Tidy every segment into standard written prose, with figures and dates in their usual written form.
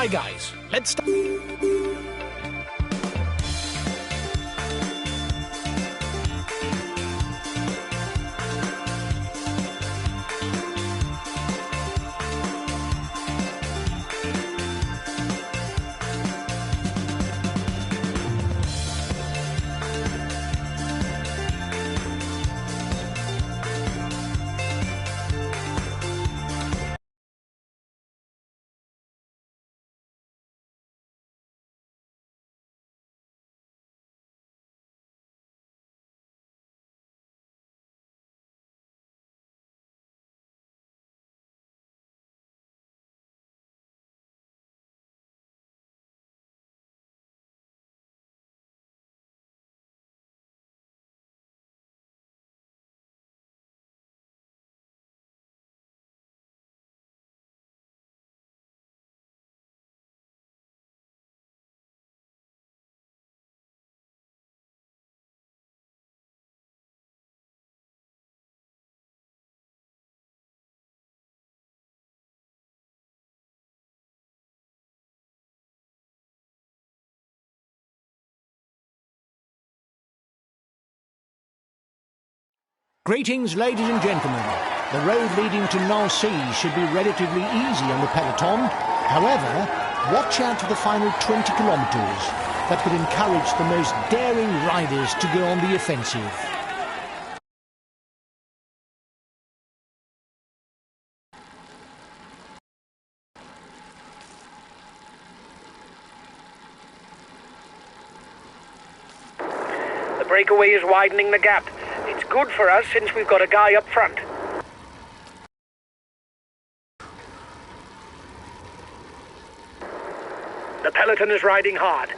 Hi guys, let's start. Greetings, ladies and gentlemen. The road leading to Nancy should be relatively easy on the peloton. However, watch out for the final 20 kilometres. That would encourage the most daring riders to go on the offensive. The breakaway is widening the gap. It's good for us since we've got a guy up front. The peloton is riding hard.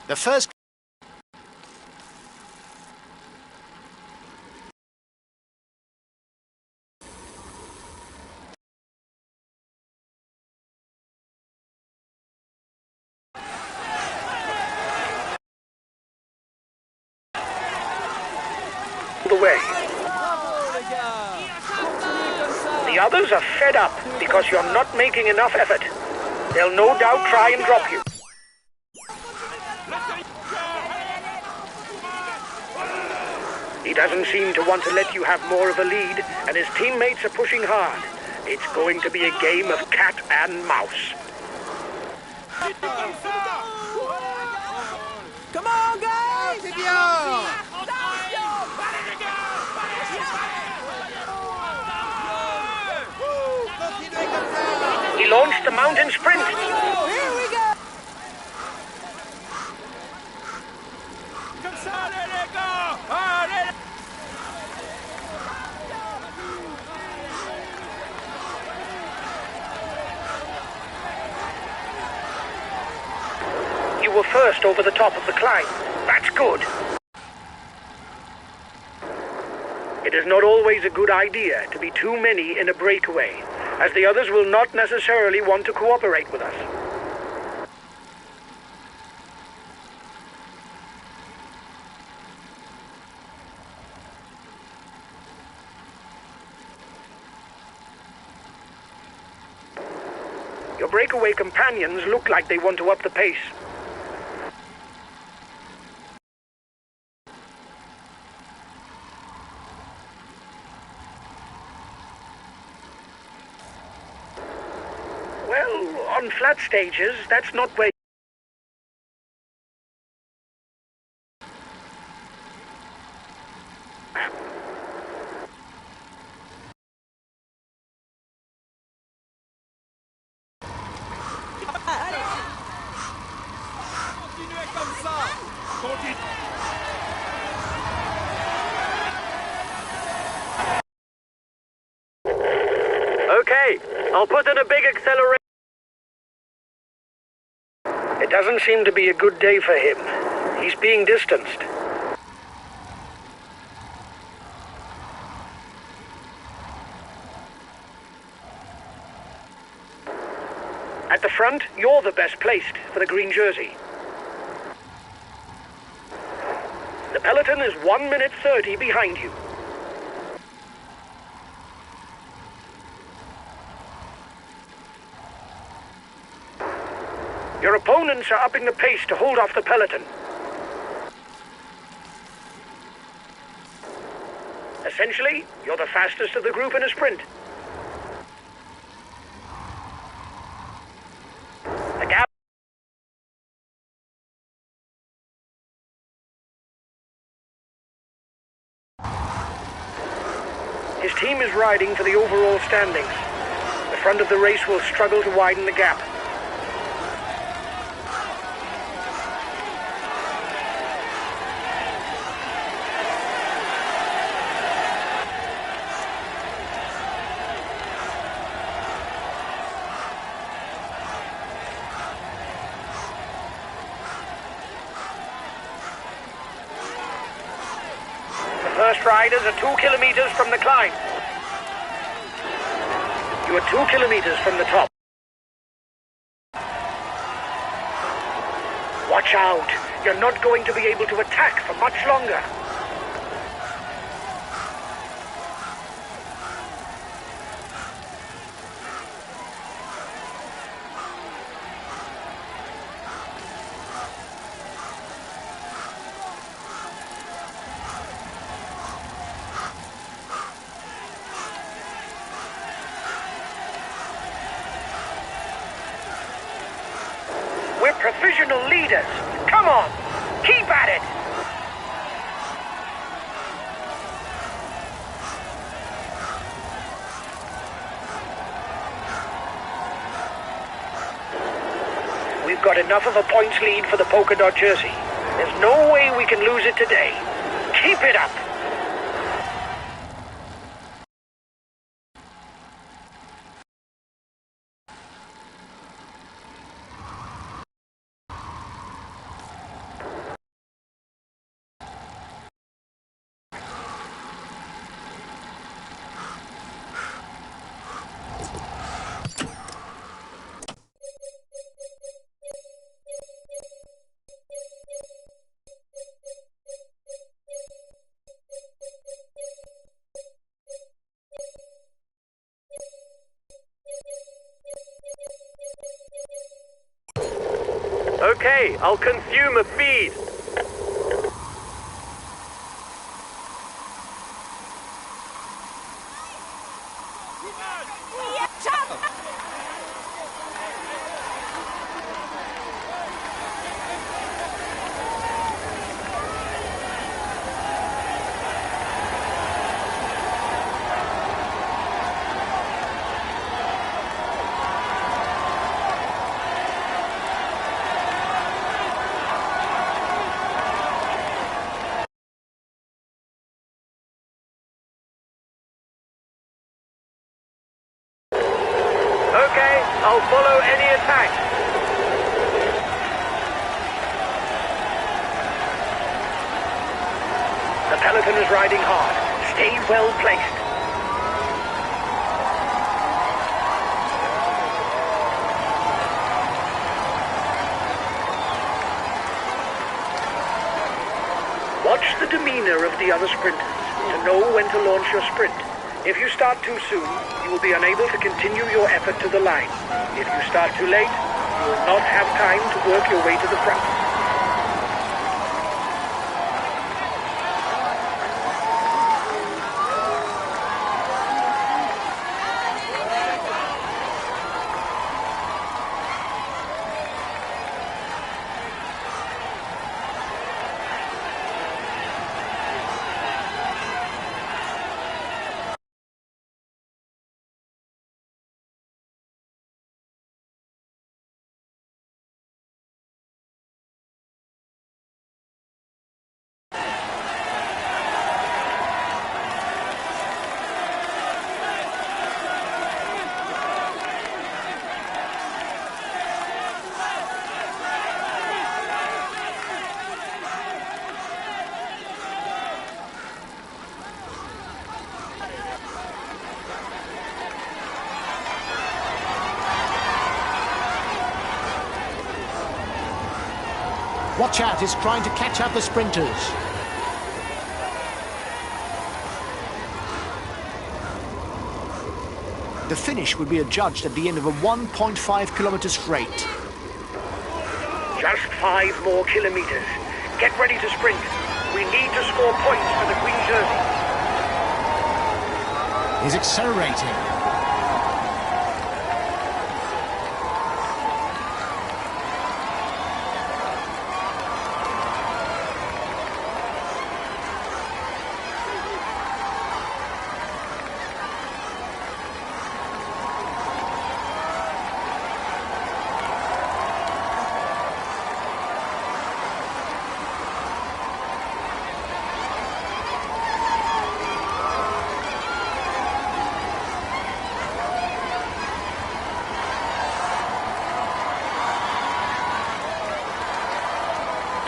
The first... The way. The others are fed up because you're not making enough effort. They'll no doubt try and drop you. He doesn't seem to want to let you have more of a lead, and his teammates are pushing hard. It's going to be a game of cat and mouse. Come on, guys! He launched the mountain sprint. Here we go! You were first over the top of the climb. That's good. It is not always a good idea to be too many in a breakaway, as the others will not necessarily want to cooperate with us. Your breakaway companions look like they want to up the pace. Well, on flat stages, that's not where... Okay, I'll put in a big acceleration. It doesn't seem to be a good day for him. He's being distanced. At the front, front, you're the best placed for the green jersey. The peloton is 1 minute 30 behind you. Your opponents are upping the pace to hold off the peloton. Essentially, you're the fastest of the group in a sprint. The gap. His team is riding for the overall standings. The front of the race will struggle to widen the gap. First riders are 2 kilometers from the climb. You are 2 kilometers from the top. Watch out! You're not going to be able to attack for much longer. We're provisional leaders. Come on, keep at it. We've got enough of a points lead for the polka dot jersey. There's no way we can lose it today. Keep it up. Okay, I'll consume a feed. Okay, I'll follow any attack. The peloton is riding hard. Stay well placed. Watch the demeanor of the other sprinters to know when to launch your sprint. If you start too soon, you will be unable to continue your effort to the line. If you start too late, you will not have time to work your way to the front. Watch out, he's trying to catch up the sprinters. The finish will be adjudged at the end of a 1.5 kilometre straight. Just 5 more kilometers. Get ready to sprint. We need to score points for the green jersey. He's accelerating.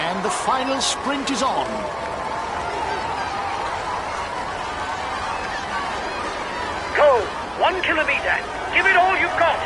And the final sprint is on. Go! 1 kilometer. Give it all you've got.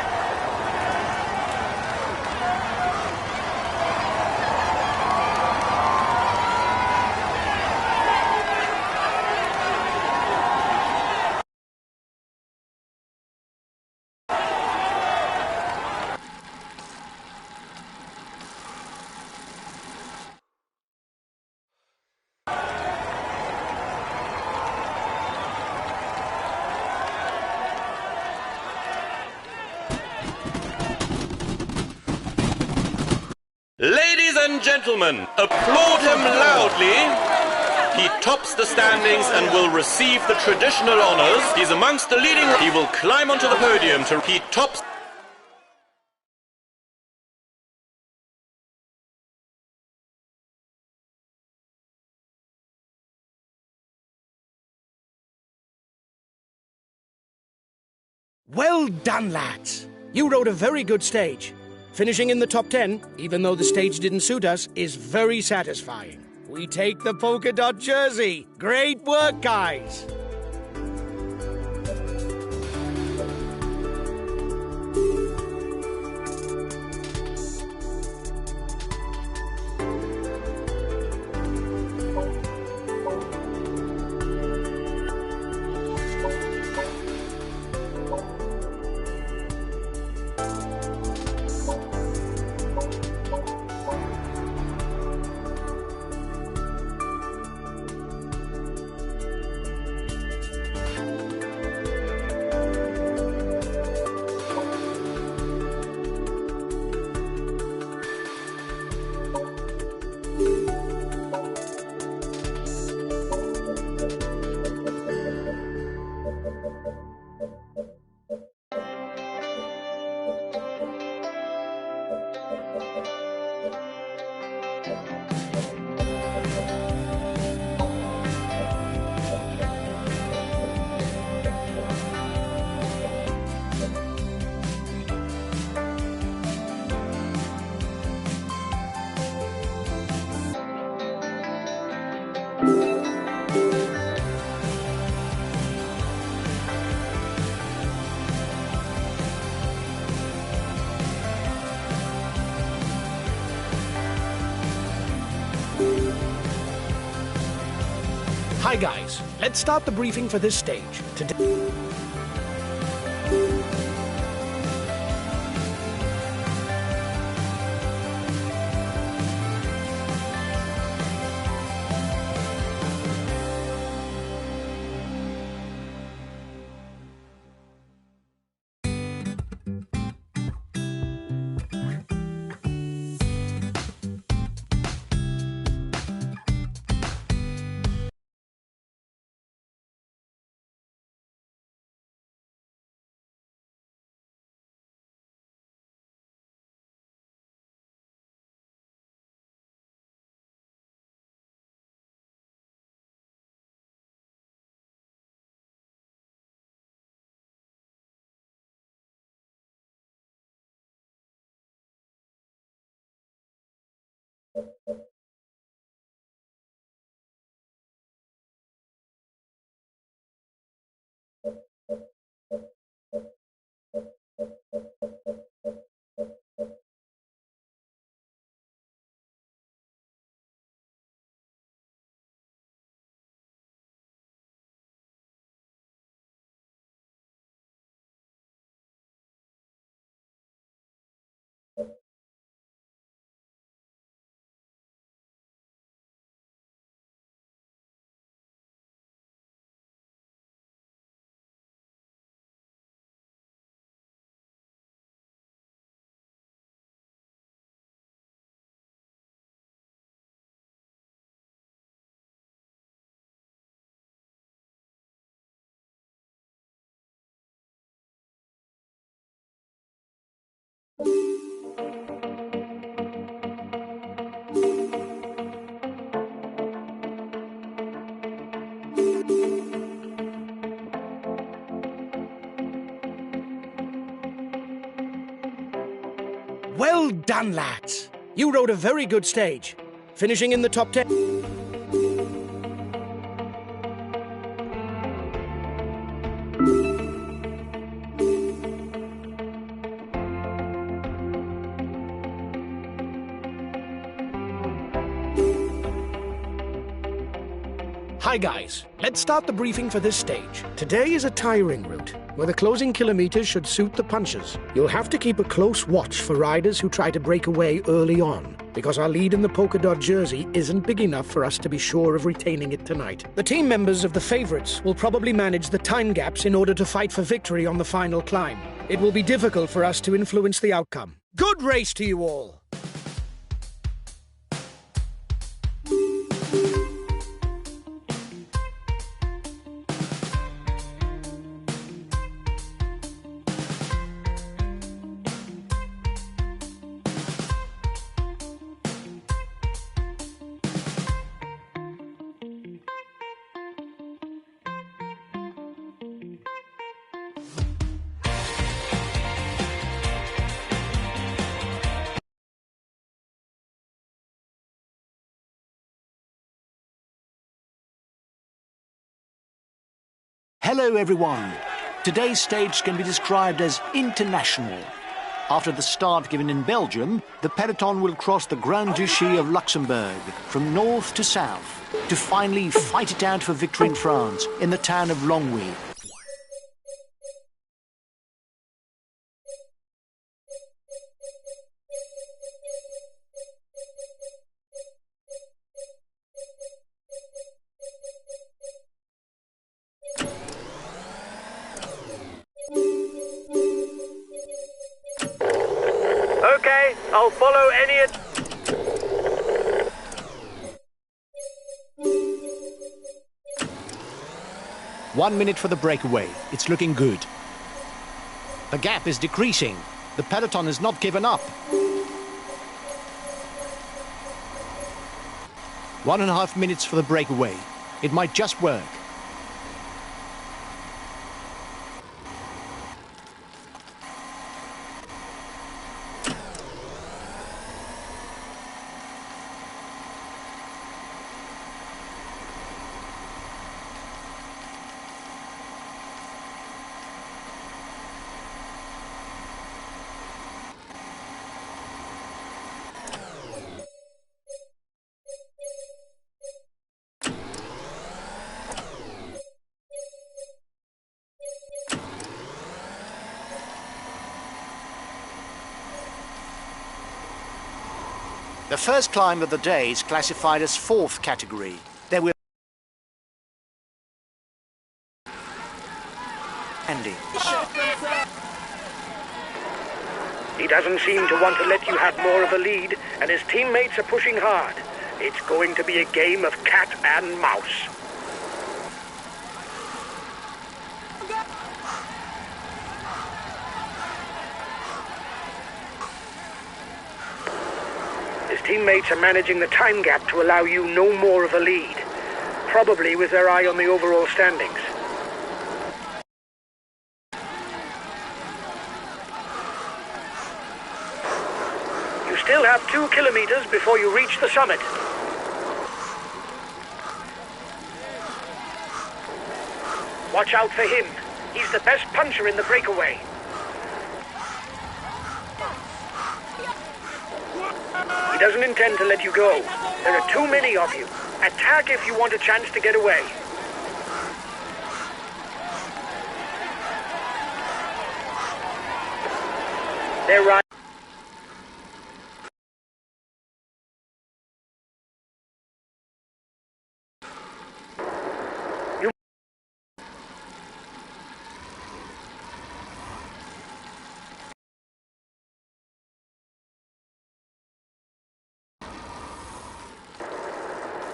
Ladies and gentlemen, applaud him loudly. He tops the standings and will receive the traditional honors. He's amongst the leading. He will climb onto the podium to... He tops... Well done, lads. You rode a very good stage. Finishing in the top 10, even though the stage didn't suit us, is very satisfying. We take the polka dot jersey. Great work, guys. Hi guys, let's start the briefing for this stage. Today Well done, lads. You rode a very good stage, finishing in the top 10. Hi guys, let's start the briefing for this stage. Today is a tiring route, where the closing kilometers should suit the punchers. You'll have to keep a close watch for riders who try to break away early on, because our lead in the polka dot jersey isn't big enough for us to be sure of retaining it tonight. The team members of the favourites will probably manage the time gaps in order to fight for victory on the final climb. It will be difficult for us to influence the outcome. Good race to you all! Hello everyone. Today's stage can be described as international. After the start given in Belgium, the peloton will cross the Grand Duchy of Luxembourg from north to south to finally fight it out for victory in France in the town of Longwy. Okay, I'll follow any... 1 minute for the breakaway. It's looking good. The gap is decreasing. The peloton has not given up. 1.5 minutes for the breakaway. It might just work. The first climb of the day is classified as 4th category. There will Andy. He doesn't seem to want to let you have more of a lead, and his teammates are pushing hard. It's going to be a game of cat and mouse. His teammates are managing the time gap to allow you no more of a lead, probably with their eye on the overall standings. You still have 2 kilometers before you reach the summit. Watch out for him. He's the best puncher in the breakaway. He doesn't intend to let you go. There are too many of you. Attack if you want a chance to get away. They're right.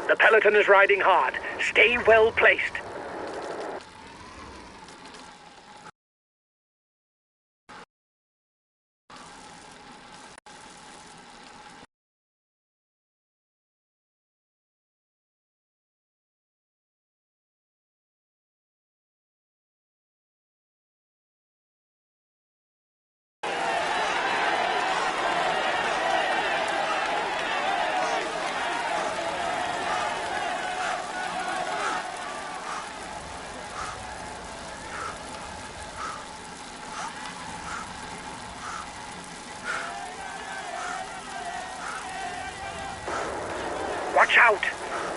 The peloton is riding hard. Stay well placed. Watch out!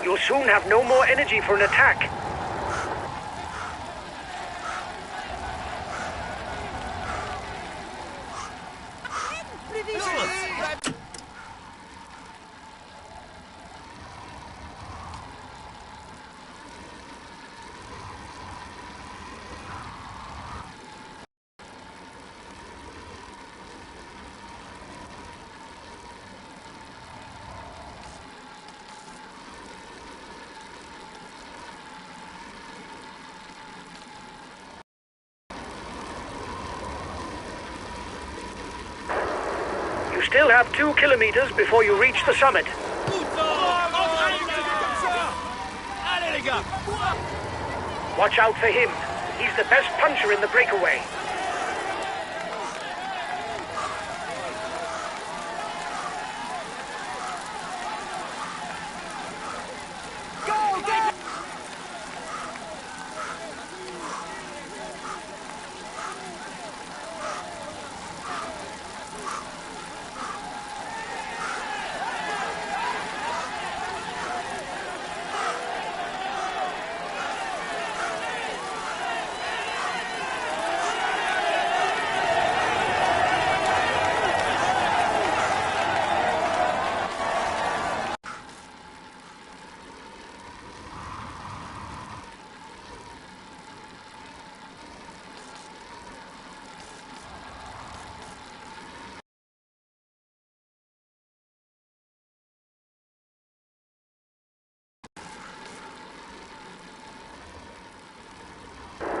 You'll soon have no more energy for an attack. You still have 2 kilometers before you reach the summit. Watch out for him. He's the best puncher in the breakaway.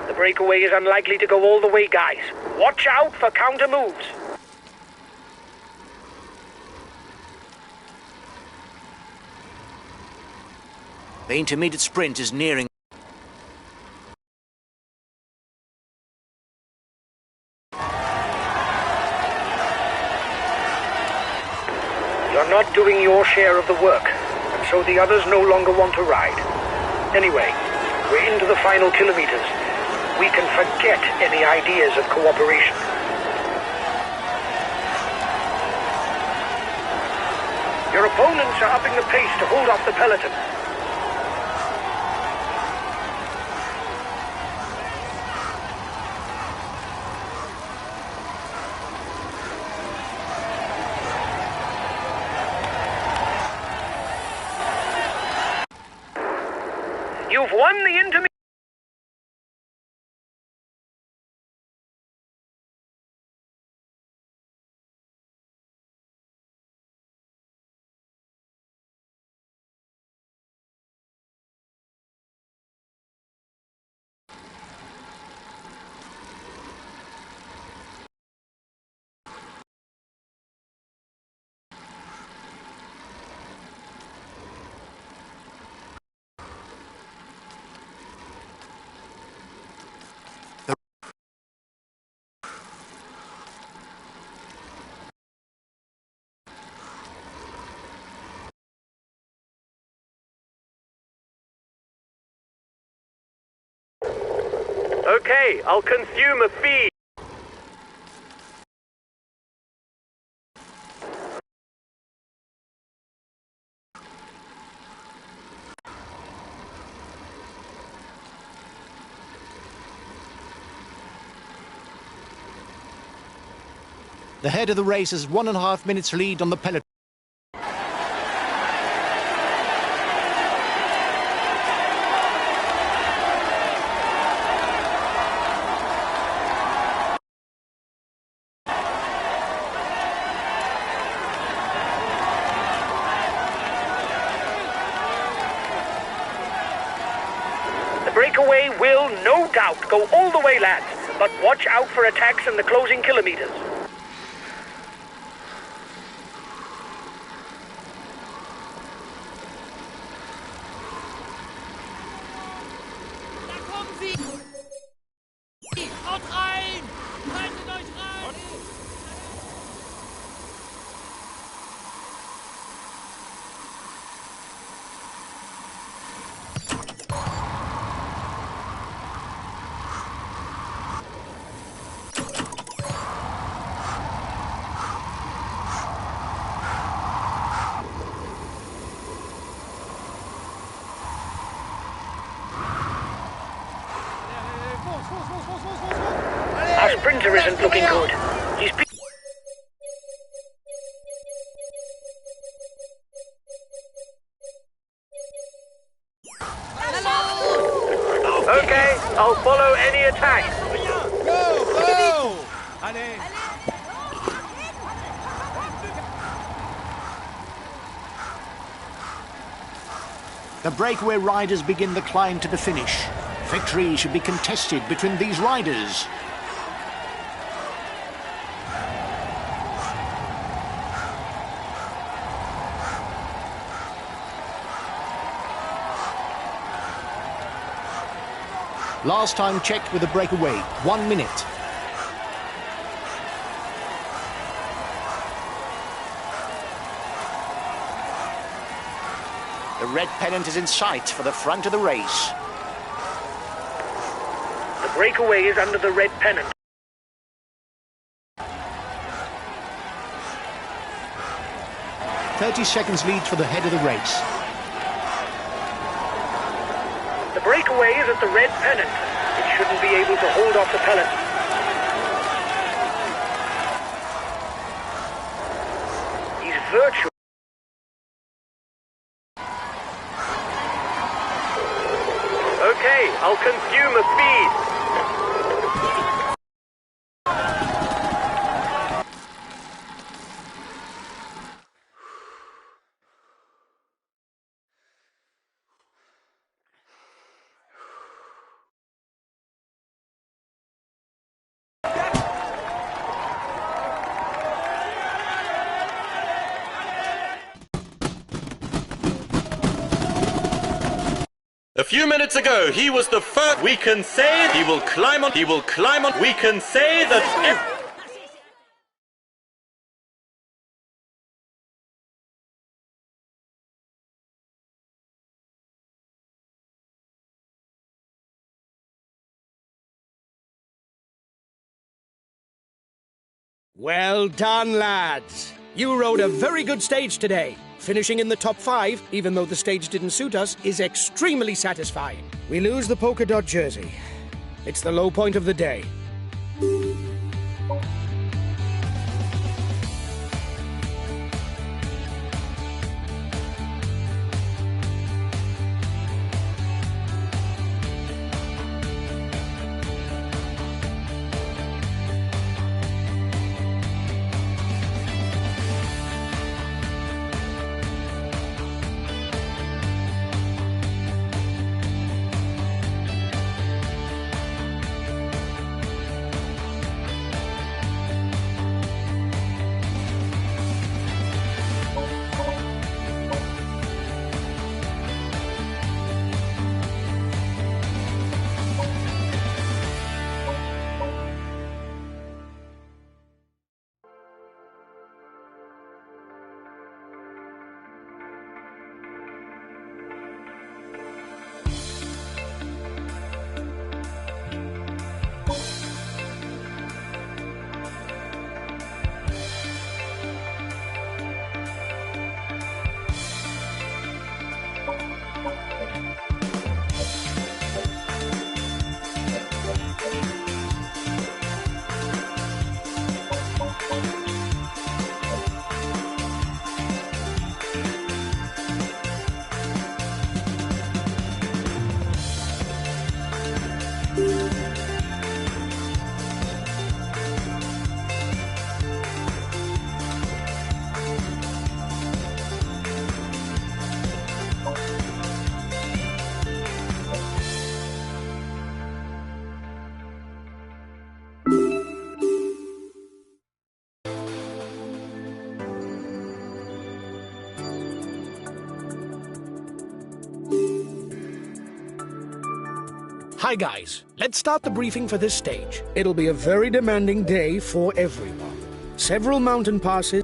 The breakaway is unlikely to go all the way, guys. Watch out for counter moves. The intermediate sprint is nearing. You're not doing your share of the work, and so the others no longer want to ride. Anyway, we're into the final kilometers. We can forget any ideas of cooperation. Your opponents are upping the pace to hold off the peloton. You've won the intermediate. Okay, I'll consume a feed. The head of the race has 1.5 minutes lead on the peloton. The breakaway will, no doubt, go all the way, lads. But watch out for attacks in the closing kilometers. Haut rein! Haltet euch rein! sprinter isn't looking good. He's been... Okay, I'll follow any attack. Go! Allez! The breakaway riders begin the climb to the finish. Victory should be contested between these riders. Last time checked with the breakaway, 1 minute. The red pennant is in sight for the front of the race. The breakaway is under the red pennant. "30 seconds lead for the head of the race. The breakaway is at the red pennant. It shouldn't be able to hold off the peloton. He's virtual. Okay, I'll consume a speed. A few minutes ago, he was the first. We can say he will climb on. He will climb on. We can say that. Well done, lads. You rode a very good stage today. Finishing in the top 5, even though the stage didn't suit us, is extremely satisfying. We lose the polka dot jersey. It's the low point of the day. Hi guys, let's start the briefing for this stage. It'll be a very demanding day for everyone. Several mountain passes...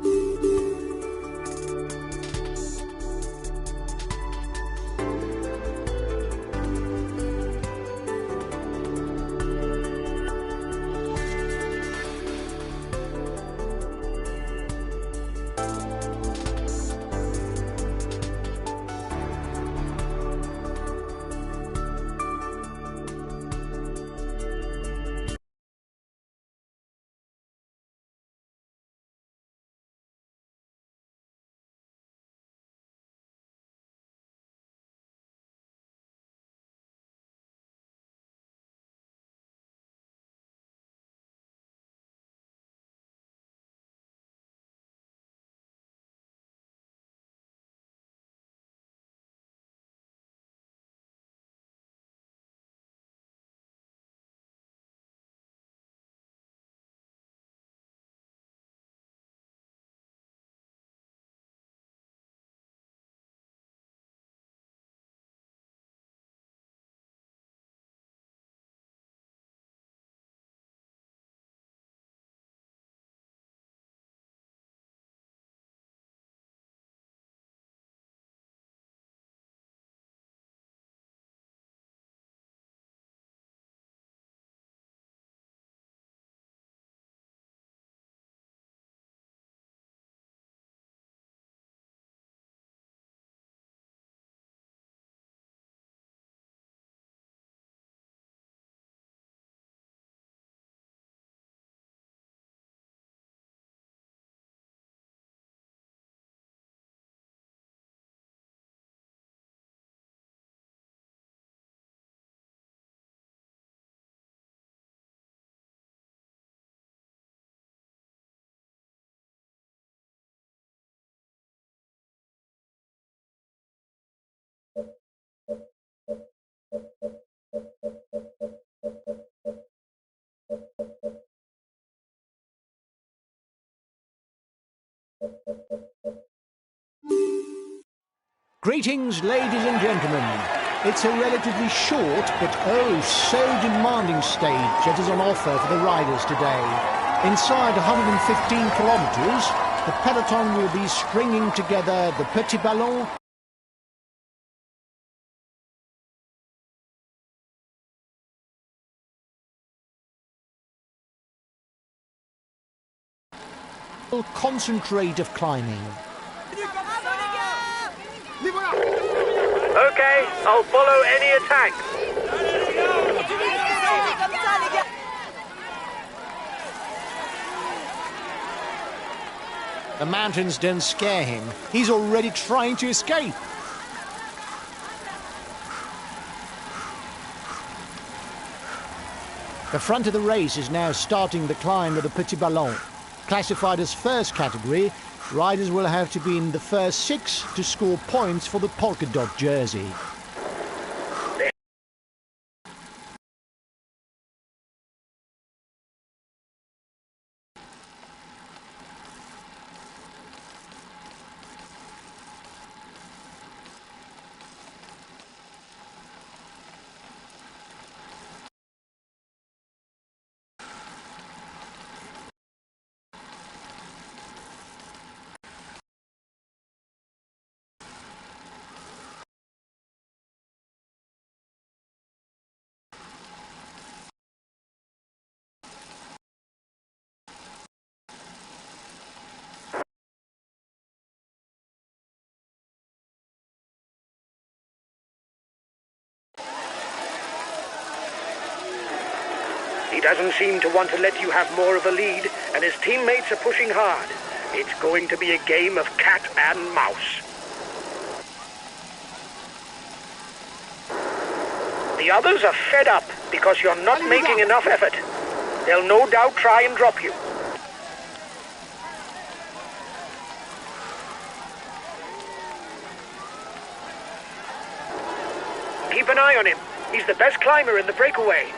Greetings, ladies and gentlemen. It's a relatively short but oh so demanding stage that is on offer for the riders today. Inside 115 kilometers, the peloton will be stringing together the Petit Ballon concentrate of climbing. Okay, I'll follow any attack. The mountains don't scare him. He's already trying to escape. The front of the race is now starting the climb of the Petit Ballon. Classified as first category, riders will have to be in the first 6 to score points for the polka dot jersey. He doesn't seem to want to let you have more of a lead, and his teammates are pushing hard. It's going to be a game of cat and mouse. The others are fed up because you're not making enough effort. They'll no doubt try and drop you. Keep an eye on him. He's the best climber in the breakaway.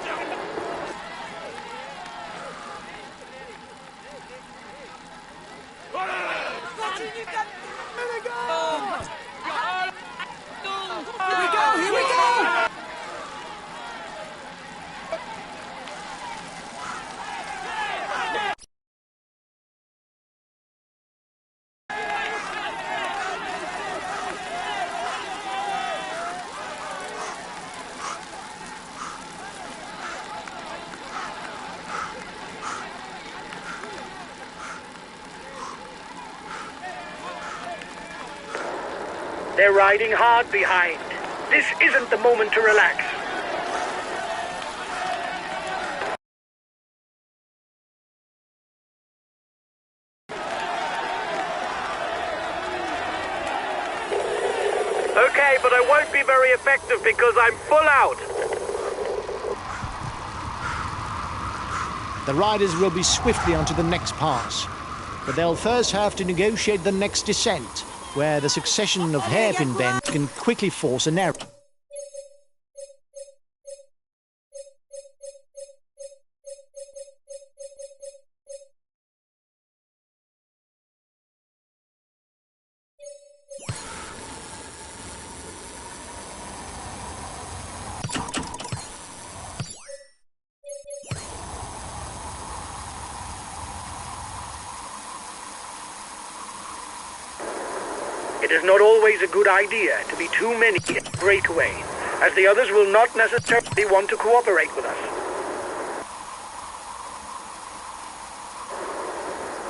They're riding hard behind. This isn't the moment to relax. Okay, but I won't be very effective because I'm full out. The riders will be swiftly onto the next pass, but they'll first have to negotiate the next descent, where the succession of hairpin bends can quickly force an error. It is not always a good idea to be too many at the breakaway, as the others will not necessarily want to cooperate with us.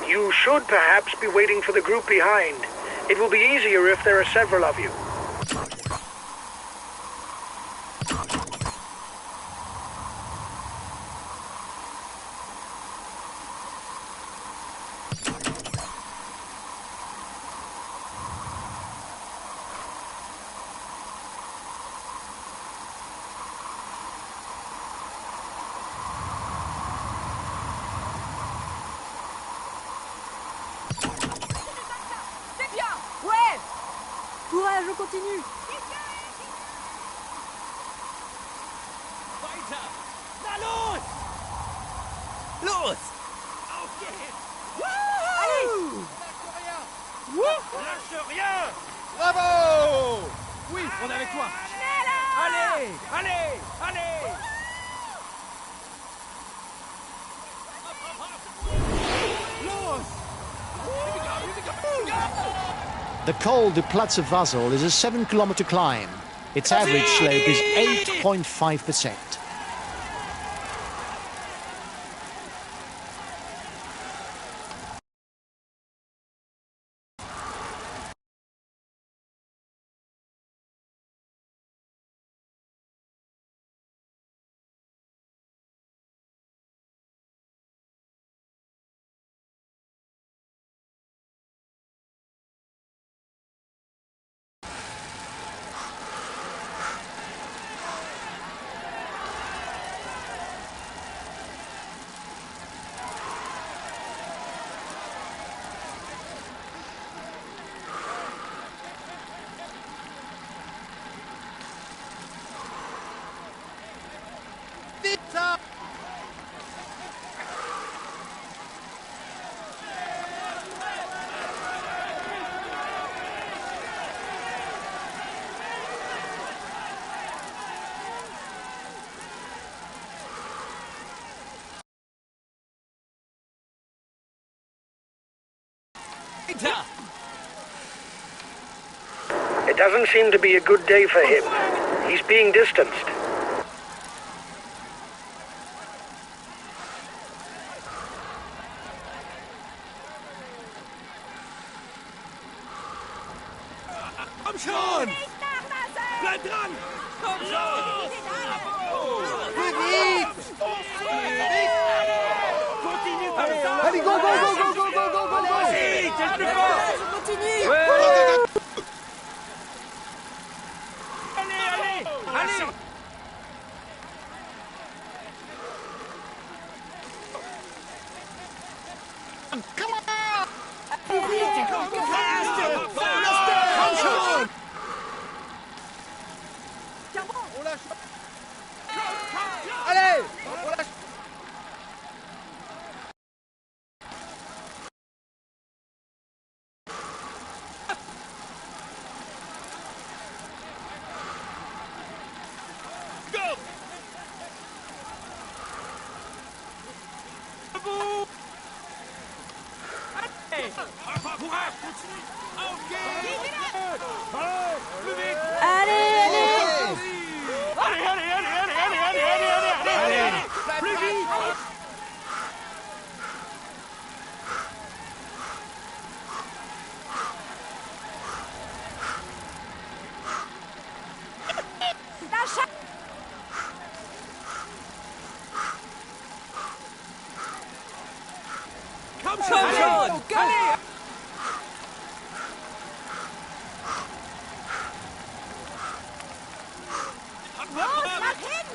You should perhaps be waiting for the group behind. It will be easier if there are several of you. Courage, on continue. Weiter! Na los! Los! Auf geht's! Allez! Lâche rien! Bravo! On est avec toi. Allez, allez, allez. The Col du Platz of Basel is a 7-kilometer climb. Its average slope is 8.5%. It doesn't seem to be a good day for him. He's being distanced. Komm schon! Bleib dran! Komm schon! Bewegt! Continue comme ça! Allez, go, go, go, go, go, go, go, go, go! Vas-y, t'es le plus fort! Continue. Allez, allez! Allez! Courage, continue! Ok! Plus vite! Allez, allez. Allez, allez, allez, allez, allez, allez, allez, allez, allez! Plus vite! Komm schon! Allez! Los, mach hin.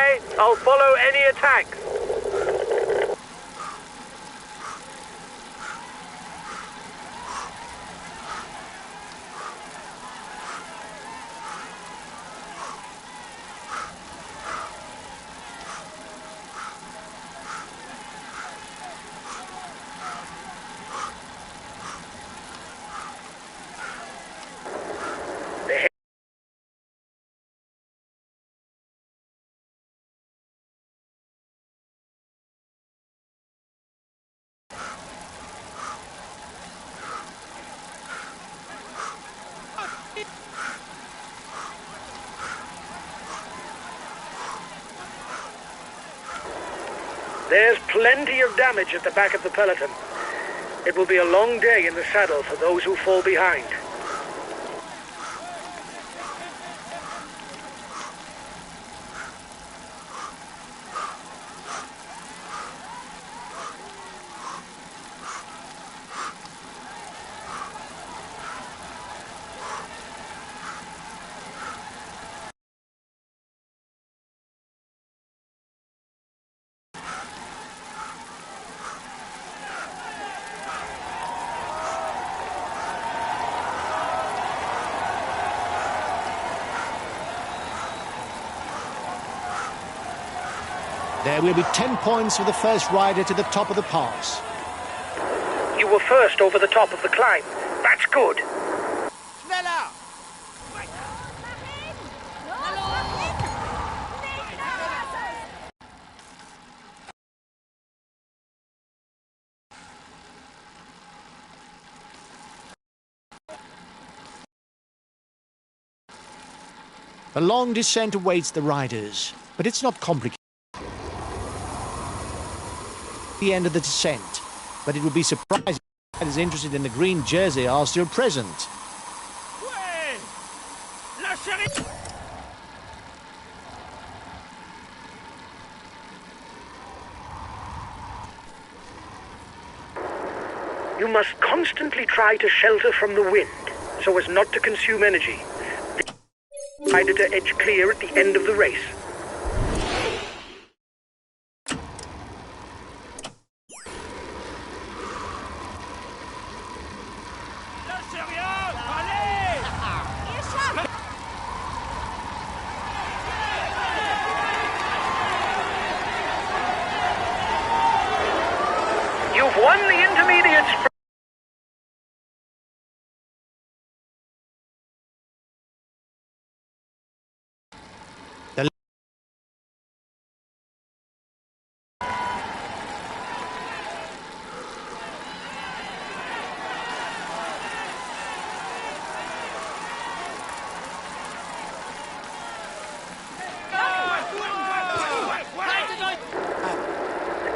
Okay, I'll follow any attacks. There's plenty of damage at the back of the peloton. It will be a long day in the saddle for those who fall behind. There will be 10 points for the first rider to the top of the pass. You were first over the top of the climb. That's good. Schneller! A long descent awaits the riders, but it's not complicated. The end of the descent, but it would be surprising if riders interested in the green jersey are still present. Ouais! La chérie! You must constantly try to shelter from the wind, so as not to consume energy. Rider to edge clear at the end of the race. Lâchez rien! Allez! You've won the intermediate sprint.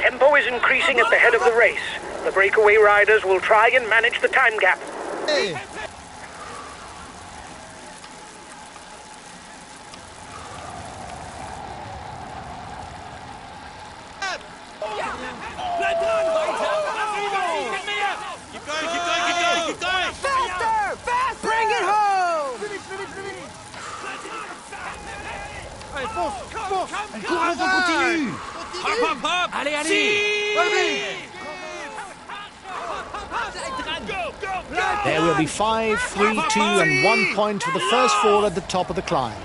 Tempo is increasing at the head of the race. The breakaway riders will try and manage the time gap. Faster! Faster! Bring it home! Allez, fonce! Fonce! Courage, on continue! Hop, hop, hop! Allez, allez! There will be 5, 3, 2 and 1 point for the first four at the top of the climb.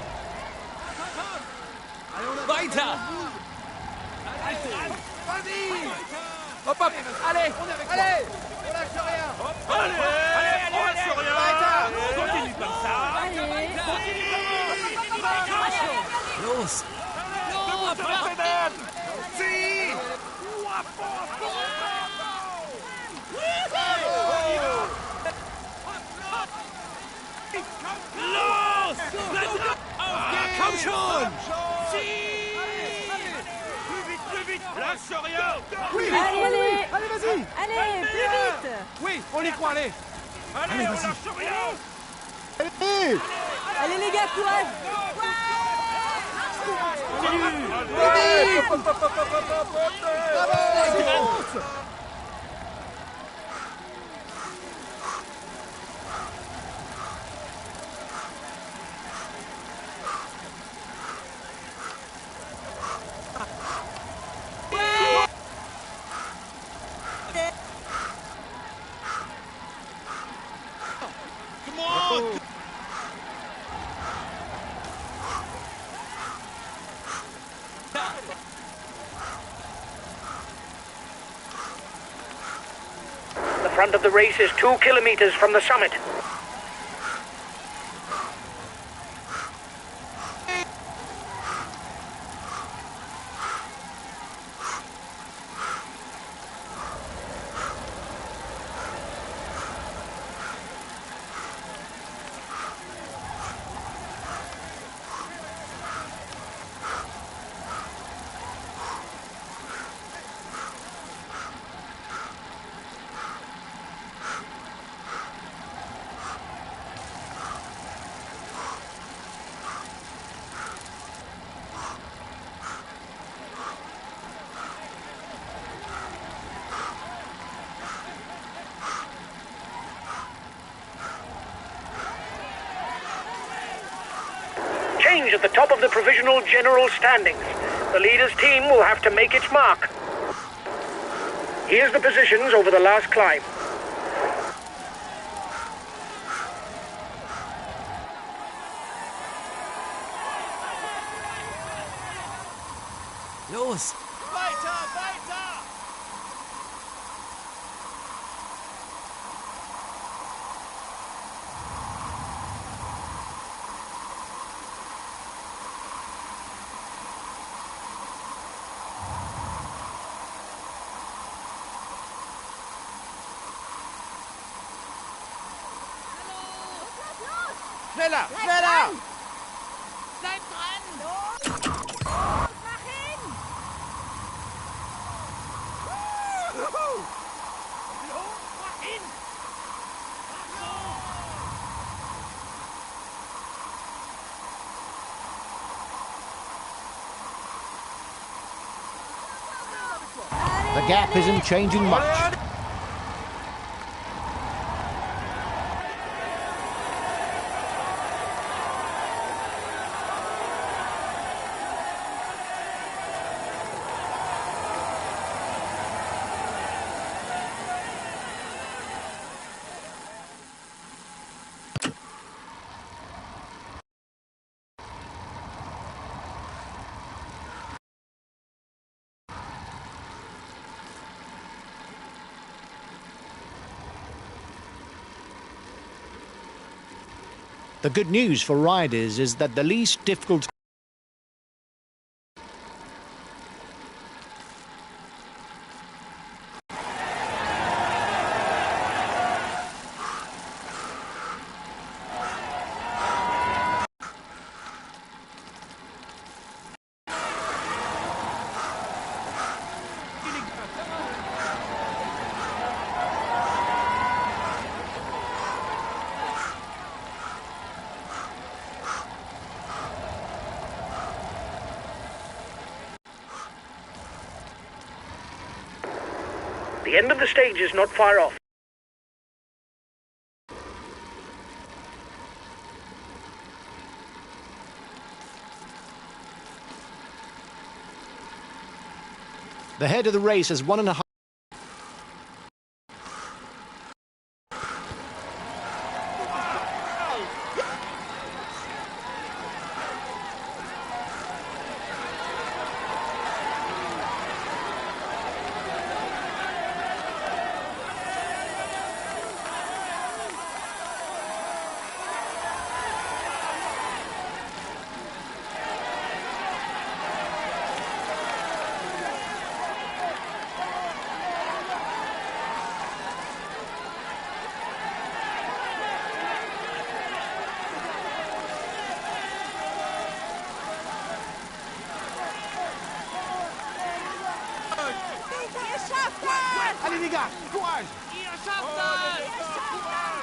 Weiter! Hop, hop! Allez! Allez! On lâche rien! Allez! On lâche rien! Continue comme ça! Los! Si! Los! Komm schon! Plus vite! Lâche rien! Oui! Allez, Allez, vas-y! allez, plus vite! Oui, on y croit, allez! Allez, on lâche rien! Allez les gars, courage! bitte! Come on! The front of the race is 2 kilometers from the summit. Change at the top of the provisional general standings. The leader's team will have to make its mark. Here's the positions over the last climb. Los! Weiter, weiter! Schneller, schneller! Bleib dran! Los! Mach hin! Mach ihn! The gap isn't changing much. The good news for riders is that the least difficult The end of the stage is not far off. The head of the race has 1.5. Allez les gars, courage!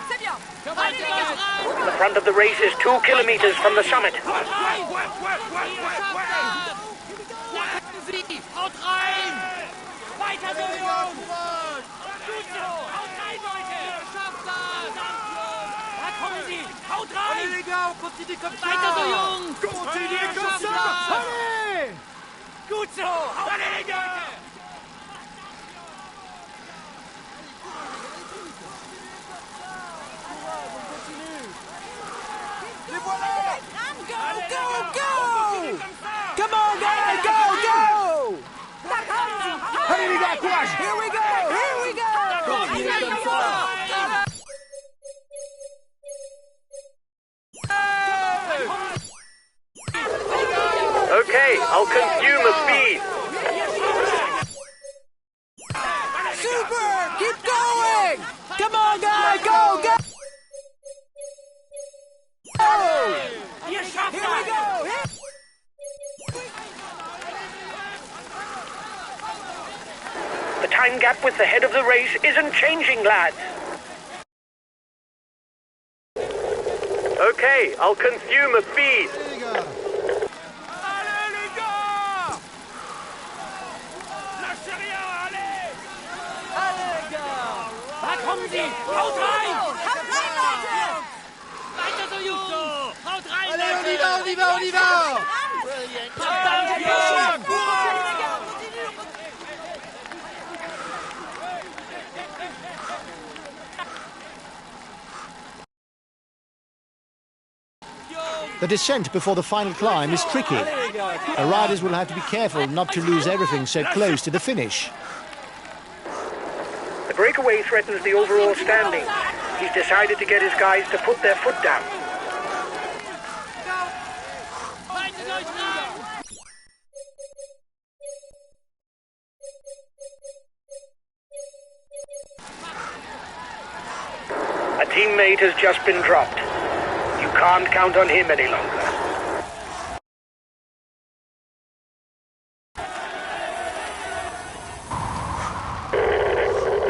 C'est bien! Allez les gars! The front of the race is 2 kilometers from the summit. Haut rein! Weiter so, Jungs! Gut so! Haut rein, Leute! Ihr schafft das! Da kommen sie! Haut rein! Allez les gars, on continue comme ça! Weiter so, Jungs! Continuez comme ça! Allez! Gut so! Allez les gars! Go! Come on, guys, go! Allez les gars, courage! Here we go! Okay, I'll consume a speed. Super! Keep going! Come on, guys, go! Ihr schafft Here we go! The time gap with the head of the race isn't changing, lads. Okay, I'll consume a speed. Allez les gars! Lâchez rien, allez! Allez les gars! Da kommen sie! Haut rein! Haut rein, Leute! Weiter so, Jungs! Haut rein, Allez, Leute! on y va! Verdammt, Jungs! The descent before the final climb is tricky. The riders will have to be careful not to lose everything so close to the finish. The breakaway threatens the overall standing. He's decided to get his guys to put their foot down. Haltet euch ran! A teammate has just been dropped. You can't count on him any longer.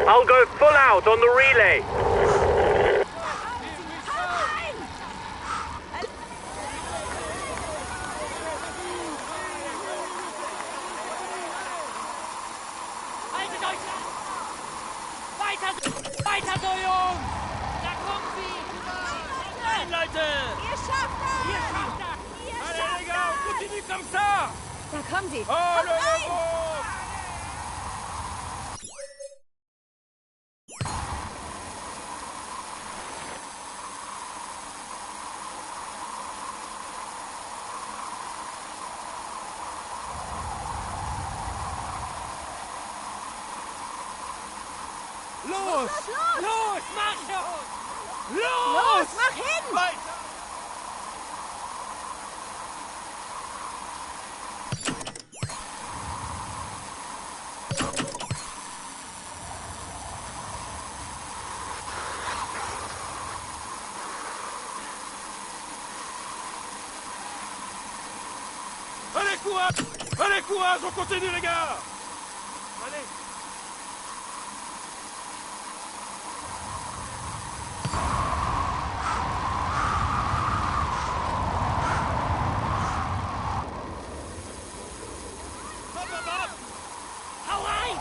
I'll go full out on the relay. Haltet euch ran! Weiter so, Jungs! Da kommen sie! Rein, Leute! Ihr schafft das! Ihr schafft das! Ihr Allez, schafft les gars, on continue comme ça! Da kommen sie! Oh, Haut le rein! logo! Los! Los, mach schon! Los, mach hin! Weiter! Allez, courage, on continue, les gars! Allez! Hau rein!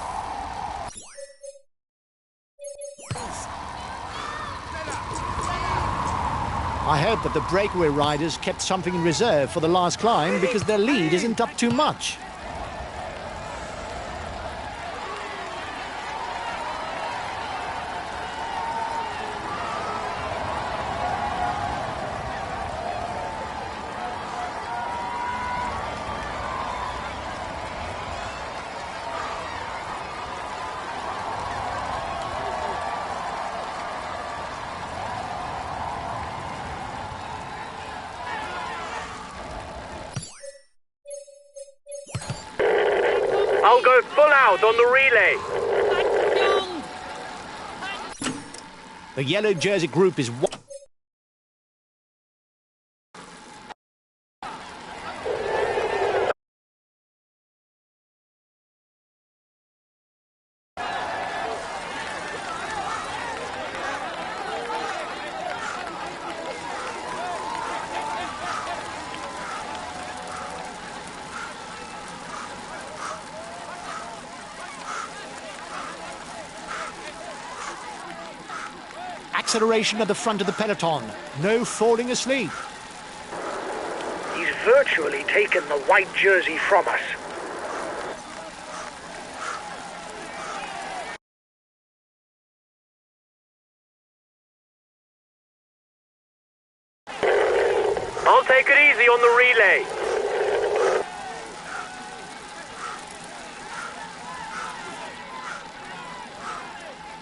I hope that the breakaway riders kept something in reserve for the last climb because their lead isn't up too much. I'll go full out on the relay. The yellow jersey group is acceleration at the front of the peloton. No falling asleep. He's virtually taken the white jersey from us. I'll take it easy on the relay.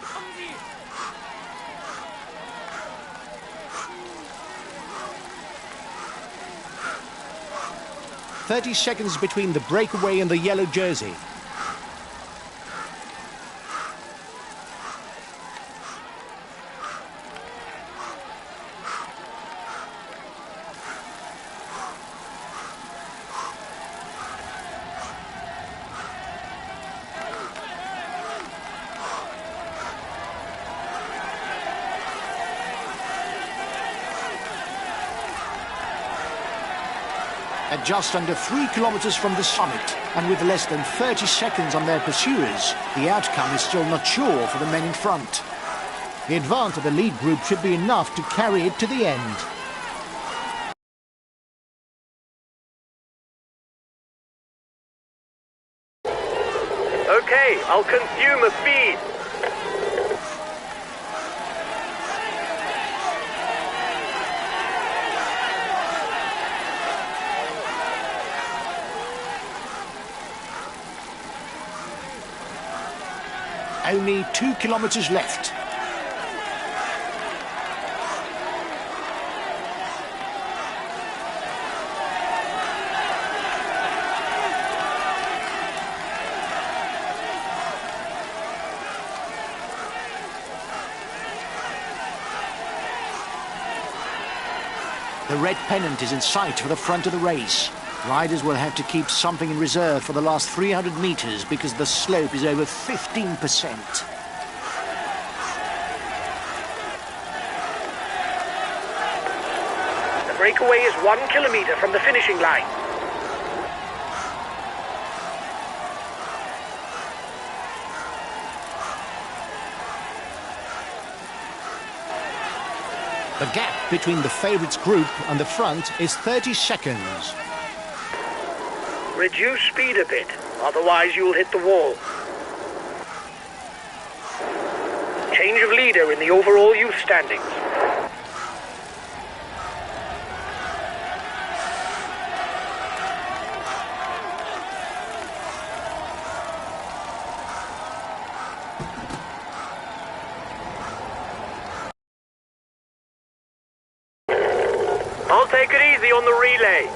Kommen Sie! 30 seconds between the breakaway and the yellow jersey. At just under 3 kilometers from the summit, and with less than 30 seconds on their pursuers, the outcome is still not sure for the men in front. The advance of the lead group should be enough to carry it to the end. Okay, I'll consume a feed. Only 2 kilometers left. The red pennant is in sight for the front of the race. Riders will have to keep something in reserve for the last 300 meters because the slope is over 15%. The breakaway is 1 kilometer from the finishing line. The gap between the favourites group and the front is 30 seconds. Reduce speed a bit, otherwise you'll hit the wall. Change of leader in the overall youth standings. I'll take it easy on the relay.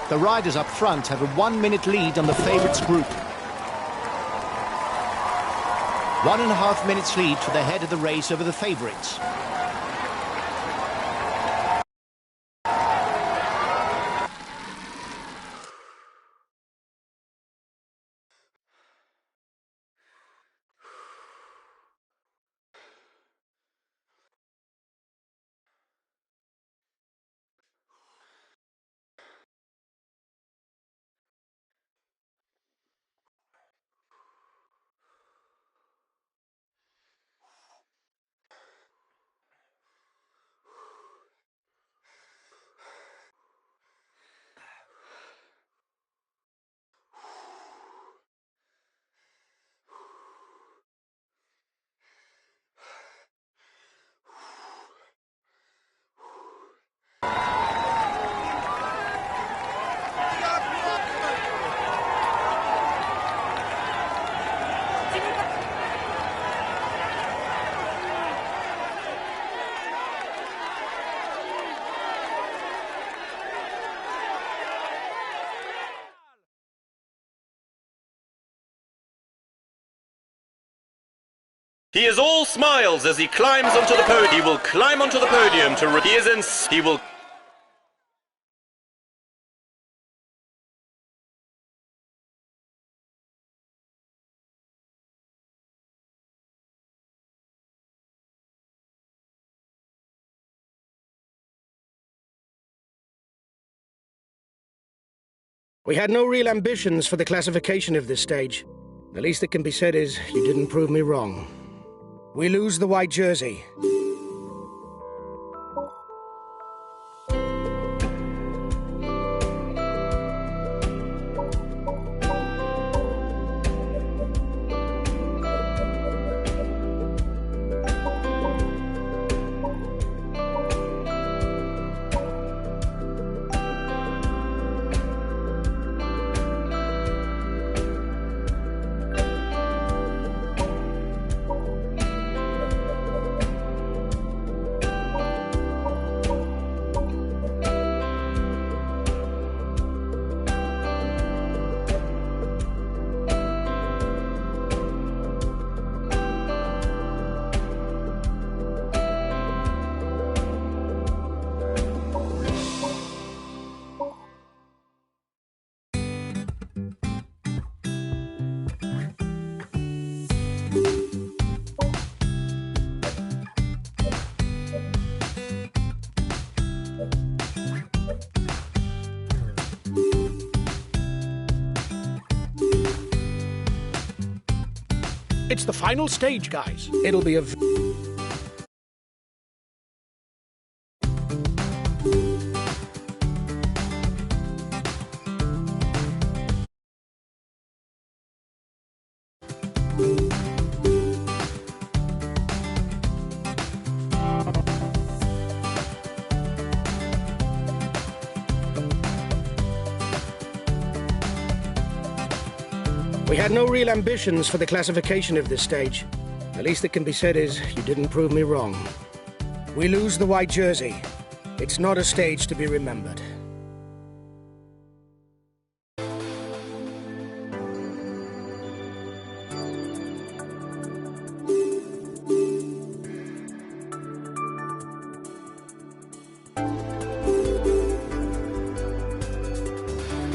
The riders up front have a 1-minute lead on the favourites group. 1.5 minutes lead for the head of the race over the favourites. He is all smiles as he climbs onto the podium. He will climb onto the podium to... He will... We had no real ambitions for the classification of this stage. The least that can be said is you didn't prove me wrong. We lose the white jersey. It's the final stage, guys. It'll be a... We had no real ambitions for the classification of this stage. The least that can be said is you didn't prove me wrong. We lose the white jersey. It's not a stage to be remembered.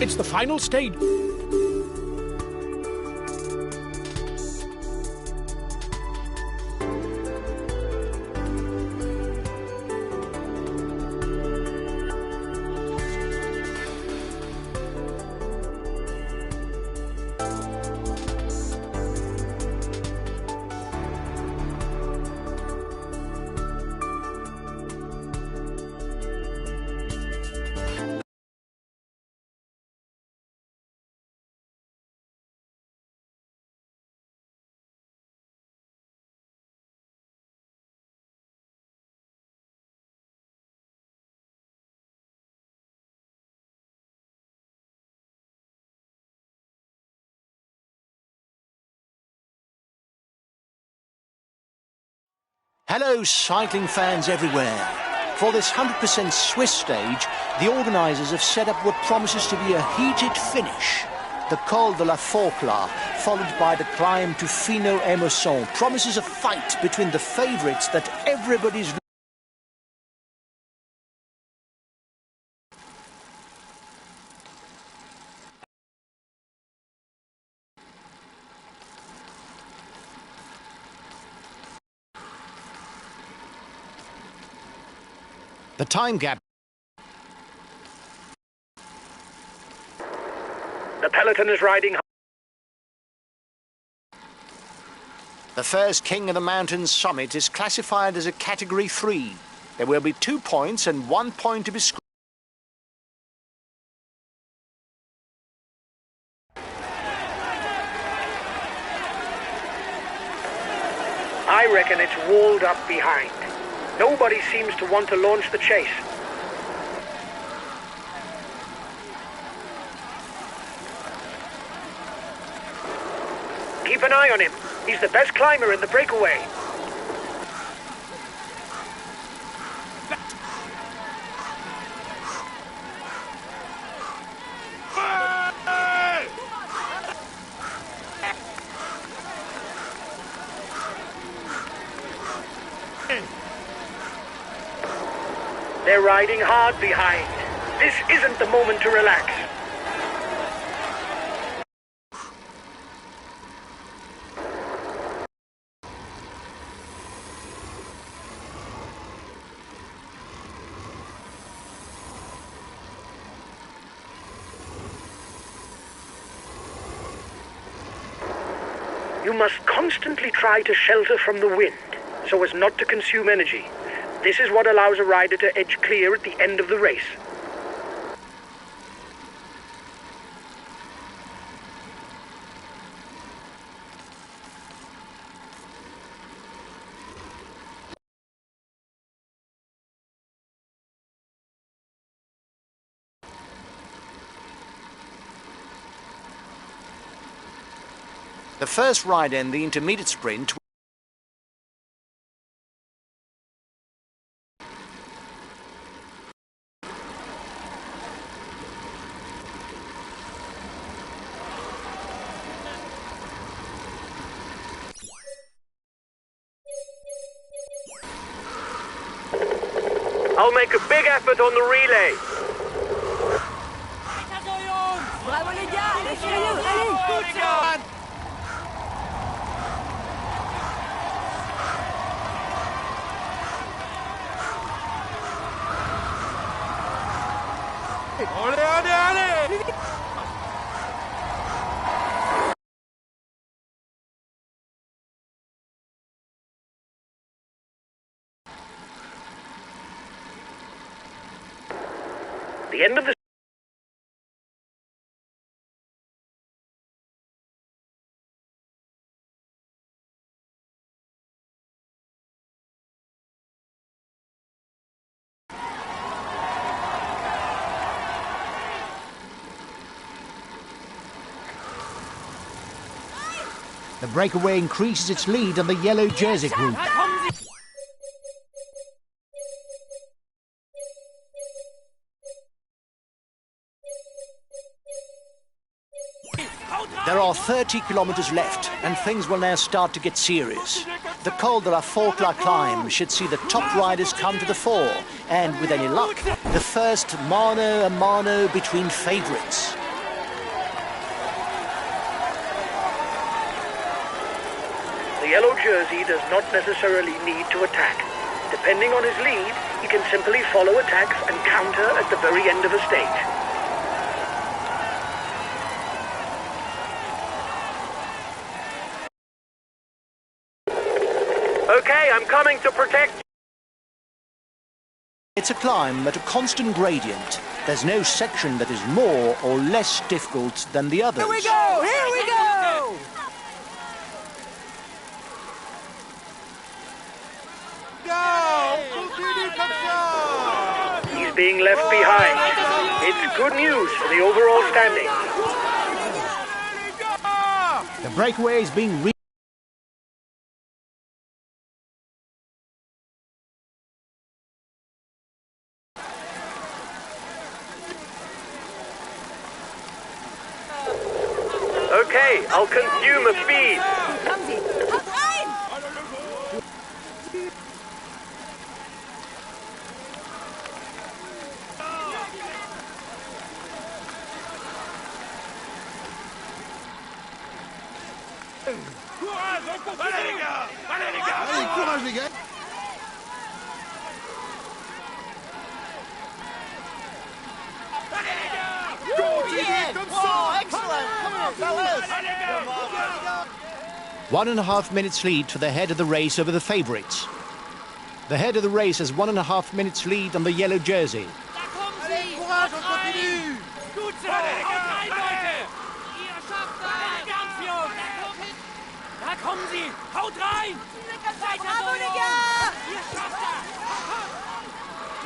It's the final stage. Hello, cycling fans everywhere. For this 100% Swiss stage, the organisers have set up what promises to be a heated finish. The Col de la Forclaz, followed by the climb to Fino-Émotion, promises a fight between the favourites that everybody's... The time gap. The peloton is riding. The first king of the mountain summit is classified as a Category 3. There will be 2 points and 1 point to be scored. I reckon it's walled up behind. Nobody seems to want to launch the chase. Keep an eye on him. He's the best climber in the breakaway. They're riding hard behind. This isn't the moment to relax. You must constantly try to shelter from the wind, so as not to consume energy. This is what allows a rider to edge clear at the end of the race. The first rider in the intermediate sprint I'll make a big effort on the relay. Weiter so, Jungs! Bravo, les gars! Allez, sérieux, allez! Gut so! Allez, allez, allez! The end of the The breakaway increases its lead on the yellow jersey group. Da kommen sie! There are 30 kilometers left, and things will now start to get serious. The Col de la Forclaz climb should see the top riders come to the fore, and with any luck, the first mano a mano between favourites. The yellow jersey does not necessarily need to attack. Depending on his lead, he can simply follow attacks and counter at the very end of a stage. Okay, I'm coming to protect. It's a climb at a constant gradient. There's no section that is more or less difficult than the others. Here we go! Here we go! He's being left behind. It's good news for the overall standing. The breakaway is being Okay, I'll consume a speed. Kommen Sie! Haut rein! Allez, les gars! Allez, les gars! Allez, courage, les gars! Comme ça! Excellent! Come on, fellas! 1.5 minutes lead for the head of the race over the favourites. The head of the race has 1.5 minutes lead on the yellow jersey. Da kommen sie! Allez, courage, on continue! Gut so! Haut rein, Leute! Ihr schafft das! Ganz, Jungs! Da kommen sie! Haut rein! Weiter so, Bravo, les Jungs! gars! Ihr schafft das!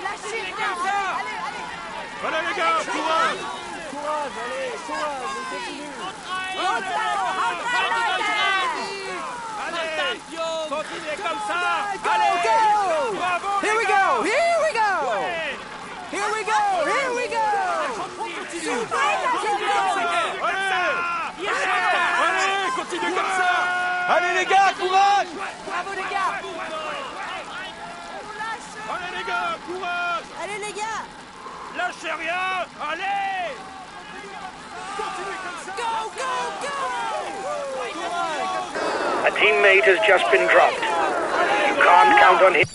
Lâchez les rien! gars! Allez, allez! Allez, les gars, courage! Courage, allez, courage! On continue! Haut rein! Haut rein, haut rein, Leute! Verdammt, Jungs! Continuez comme ça! Go, Allez! go! Bravo, Here we les go! gars! Here we go! Ouais. Here we go! Here we go! Weiter, Allez! Ihr schafft das! Allez, continuez comme ça! Allez, les gars, courage! Bravo, les gars! Allez, les gars, courage! Allez, les gars! Lâchez rien! Allez! Continuez comme ça! Go, go, go! A teammate has just been dropped. You can't count on him.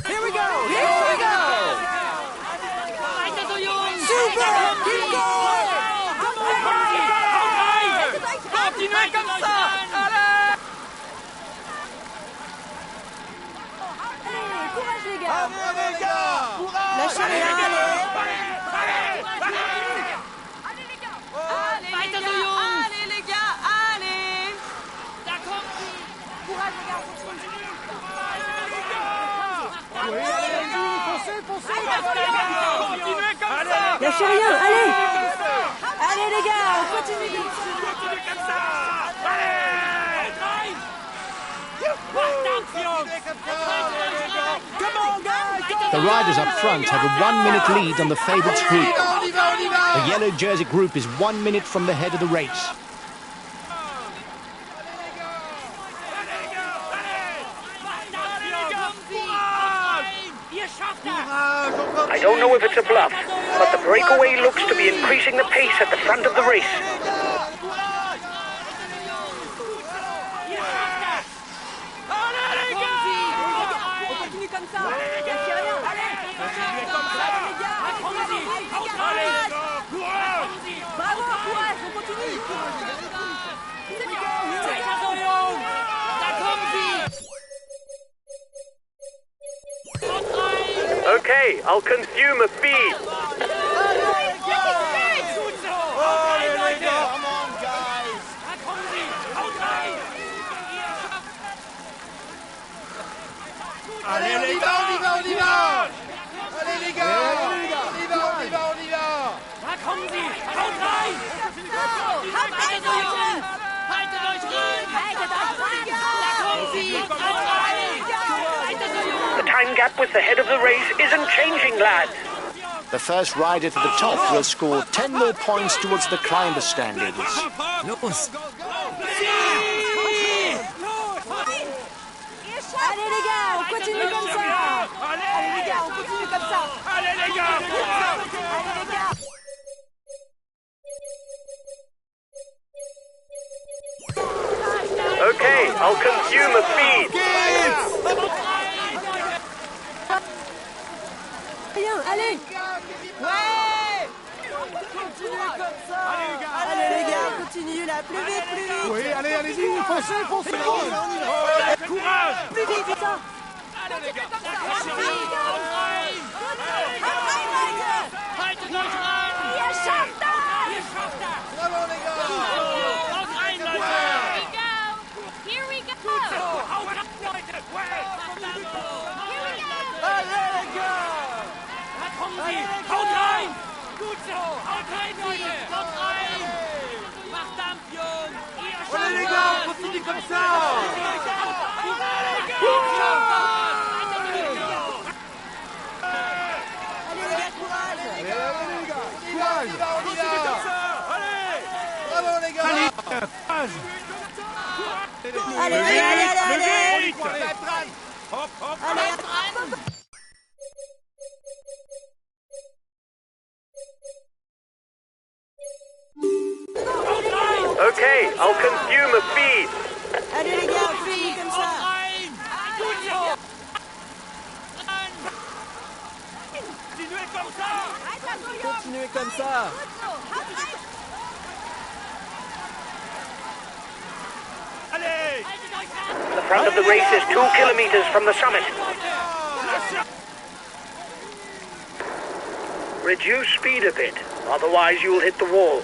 Here we go! Here we go! Lâchez-les, Weiter so, Jungs! allez les gars, allez. Da kommt sie! Courage les gars, Continuez comme ça! lâchez rien, allez. Allez les gars, on continue. Comme ça! Allez! Rein! Verdammt, Jungs! Come on guys. The riders up front have a 1 minute lead on the favourites group. The yellow jersey group is 1 minute from the head of the race. I don't know if it's a bluff, but the breakaway looks to be increasing the pace at the front of the race. On continue comme ça. Lâchez rien, allez. Allez les gars, bravo, courage, on continue. Weiter so, Jungs! Da kommen sie! Und rein! Okay, I'll consume a feed. Gut so! Haut rein, Leute! Come on, guys. Da kommen sie! Haut rein! Ihr schafft Allez, on y va, on y va, on y va. Allez, les gars. On y va, on y va, on y va. Da kommen sie! Haut rein! Weiter so, Jungs! Haltet euch rein! Da kommen sie! Haut rein! Weiter so, Jungs! The time gap with the head of the race isn't changing, lads. The first rider to the top will score 10 more points towards the climber standings. Allez les gars, on continue comme ça. Allez les gars, on continue comme ça. Allez les gars! Allez les gars. Okay, I'll consume a feed. Rien, allez. Ouais. Continue comme ça. Allez les gars, on continue là, plus vite, plus vite. Oui, allez, allez-y, foncez, foncez. Courage! Plus vite, vite ça. Allez les gars! Da kommen Allez, sie! les gars. Haut rein! Haltet euch rein! Ihr schafft das. Ihr schafft das! Bravo, les gars. Haut rein, Leute! Here we go. Gut so! Haut rein, Leute! Allez, les gars. Da kommen sie! Haut rein! Gut so! Haut rein, Leute! Haut rein! Verdammt, Jungs! Ihr schafft Allez, les gars, on continue comme ça. Allez les gars, courage. Allez, les gars. Courage. On y va. Bravo, les gars. Allez, allez, allez, allez. Hop, hop! Allez, Okay, I'll consume a feed. allez les gars, on continue comme ça. Rein! Gut so! Rein! Continuez comme ça! Continuez comme ça. Allez! Haltet euch fest! The front of the race is 2 kilometers from the summit. Reduce speed a bit, otherwise you'll hit the wall.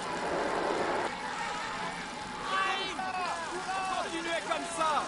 Continuez comme ça!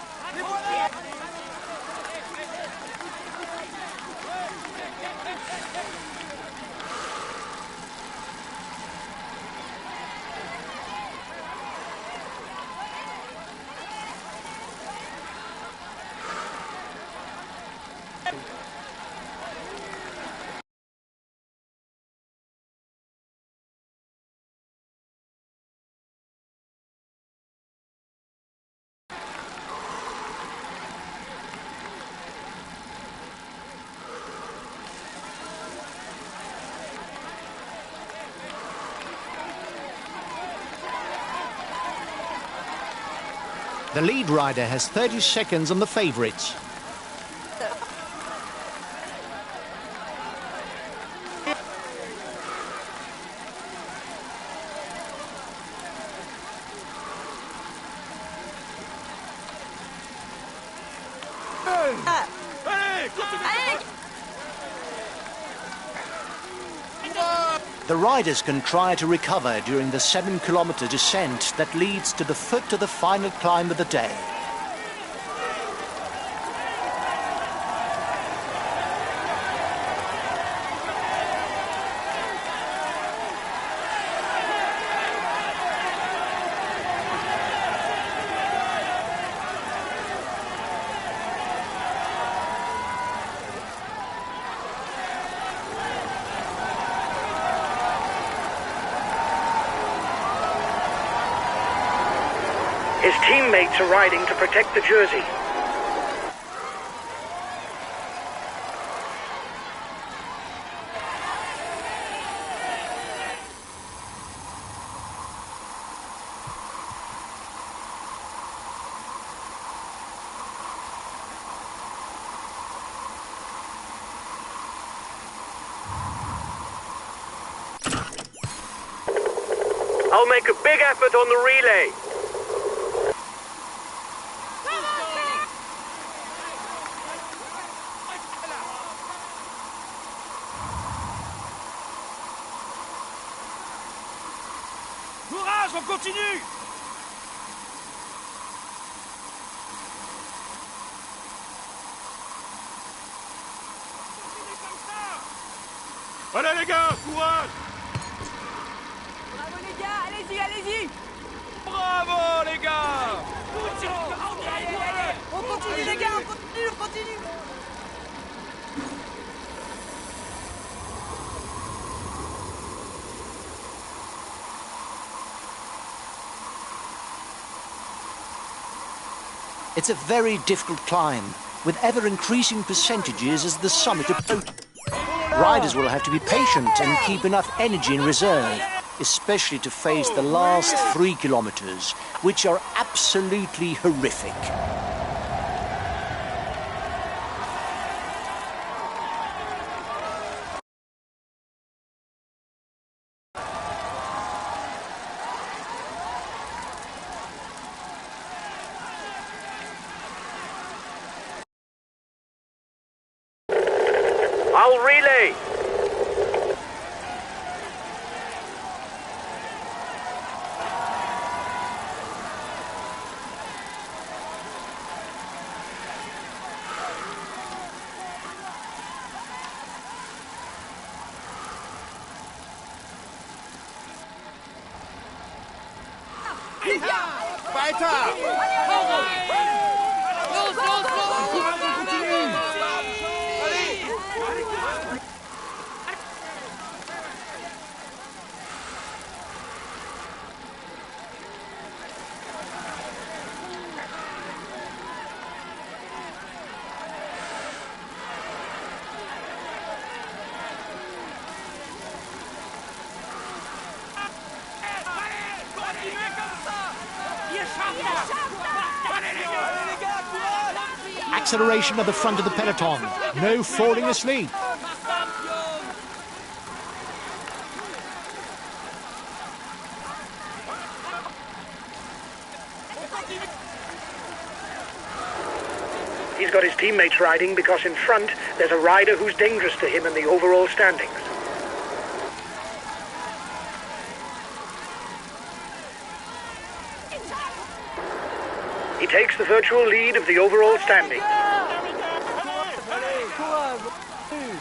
The lead rider has 30 seconds on the favourites. Allez! Continuez! The riders can try to recover during the 7-kilometre descent that leads to the foot of the final climb of the day. His teammates are riding to protect the jersey. I'll make a big effort on the relay. Courage, on continue! Allez les gars, courage! Bravo les gars, allez-y, allez-y! Bravo les gars! On continue les gars, on continue! It's a very difficult climb, with ever-increasing percentages as the summit approaches. Riders will have to be patient and keep enough energy in reserve, especially to face the last 3 kilometres, which are absolutely horrific. I'll relay. Weiter! Los, los, los! Acceleration at the front of the peloton. No falling asleep. He's got his teammates riding because in front there's a rider who's dangerous to him in the overall standings. He takes the virtual lead of the overall standings.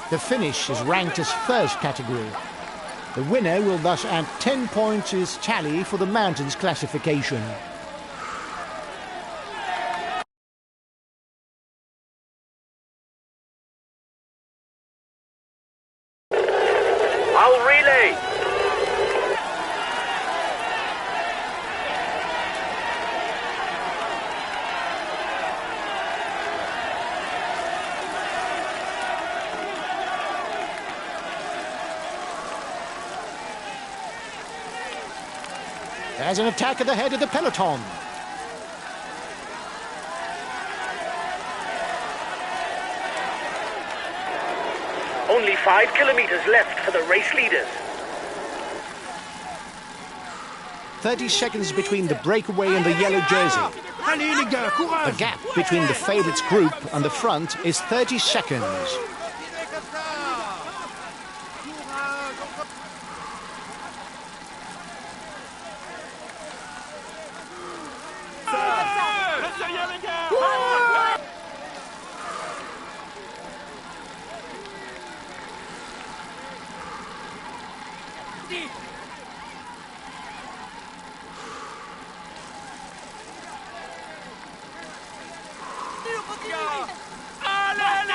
The finish is ranked as first category. The winner will thus add 10 points to his tally for the mountains classification. I'll relay. There's an attack at the head of the peloton. Only 5 kilometers left for the race leaders. 30 seconds between the breakaway and the yellow jersey. Allez les gars, courage! The gap between the favourites group and the front is 30 seconds.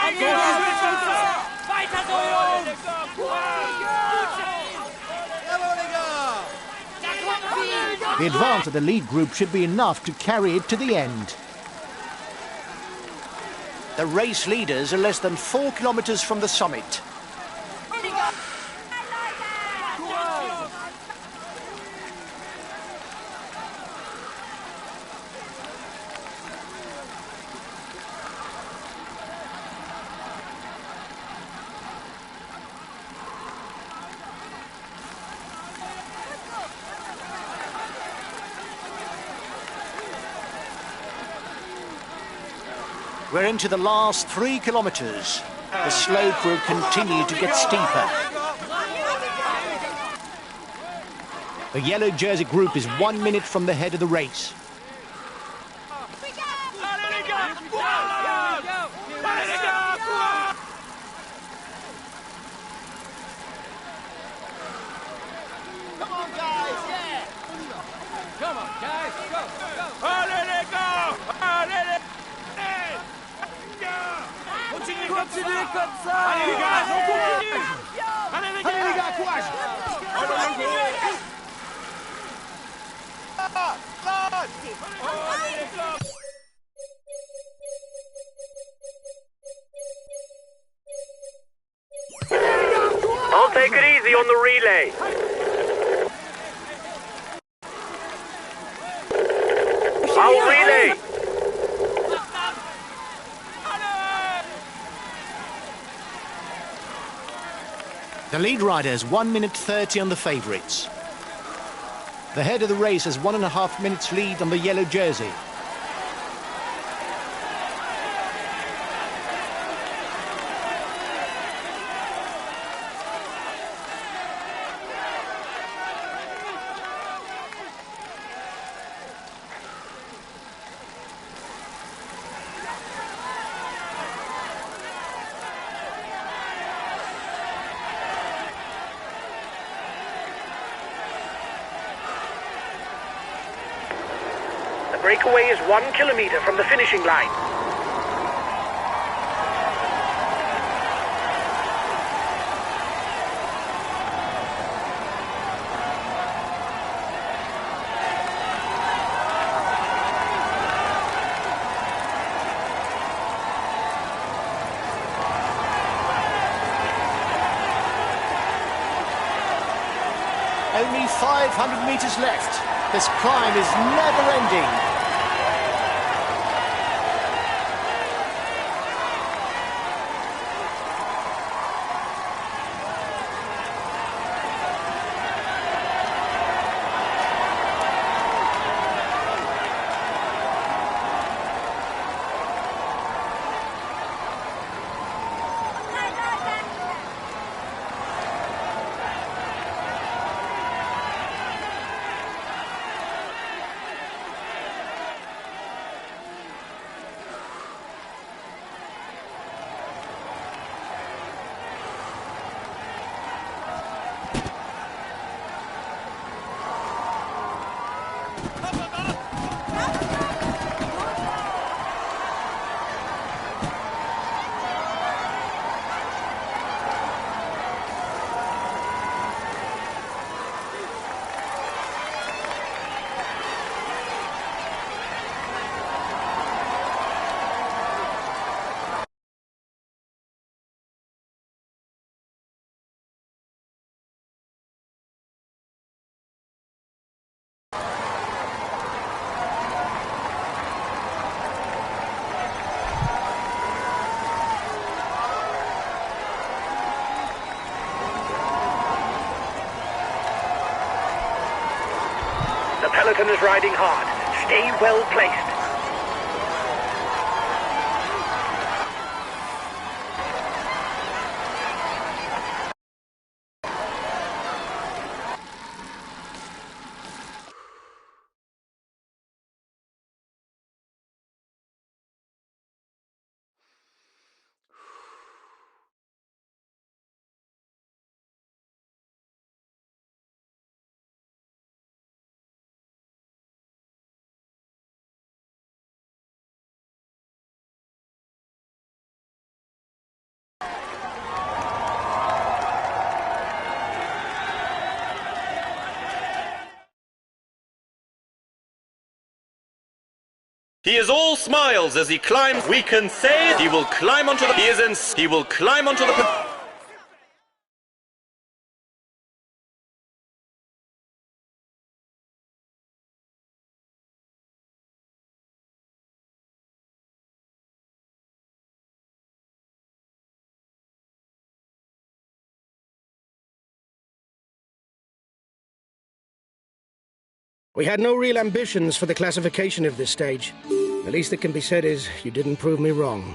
Weiter so, Jungs! The advance of the lead group should be enough to carry it to the end. The race leaders are less than 4 kilometres from the summit. We're into the last 3 kilometres. The slope will continue to get steeper. The yellow jersey group is 1 minute from the head of the race. Continuez comme ça. Allez les gars, on continue. Allez les gars, courage. I'll take it easy on the relay. I'll relay. The lead rider has 1 minute 30 on the favourites. The head of the race has 1.5 minutes lead on the yellow jersey. The breakaway is 1 kilometre from the finishing line. Only 500 metres left. This climb is never ending. The peloton is riding hard. Stay well placed. He is all smiles as he climbs. We can say he will climb onto the... He will climb onto the... We had no real ambitions for the classification of this stage. The least that can be said is you didn't prove me wrong.